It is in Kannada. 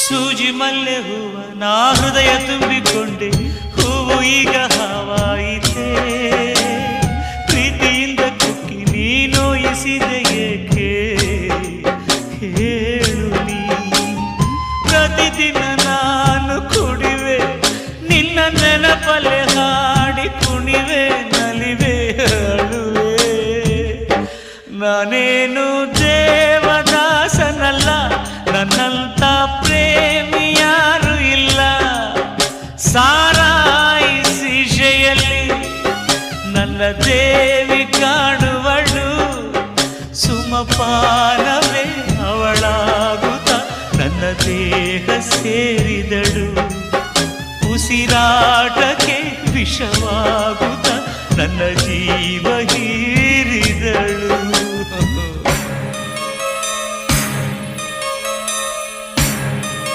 ಸೂಜಿ ಮಲ್ಲೆ ಹೂವ ನಾ ಹೃದಯ ತುಂಬಿಕೊಂಡೆ, ಹೂವು ಈಗ ಹಾವಾಯಿತೆ. ಪ್ರೀತಿಯಿಂದ ಕುಕ್ಕಿ ನೀ ನೋಯಿಸಿದೆ ಏಕೆ ಹೇಳು ನೀ. ಪ್ರತಿದಿನ ನಾನು ಕುಡಿವೆ, ನಿನ್ನ ನೆನಪಲೆ ಹಾಡಿ ಕುಣಿವೆ, ನಲಿವೆ ಅಳುವೆ. ನಾನೇನು ದೇವದಾಸನಲ್ಲ, ನನ್ನಂತ ಪ್ರೇಮಿ ಯಾರು ಇಲ್ಲ. ಸಾರಾಯಿ ಸೀಶೆಯಲ್ಲಿ ನನ್ನ ದೇವಿ ಕಾಣುವಳು, ಸುಮಪಾನವೇ ಅವಳಾಗುತ್ತ ನನ್ನ ದೇಹ ಸೇರಿದಳು. ಉಸಿರಾಟಕ್ಕೆ ವಿಷವಾಗುತ್ತ ನನ್ನ ಜೀವ ಹೀರಿದಳು.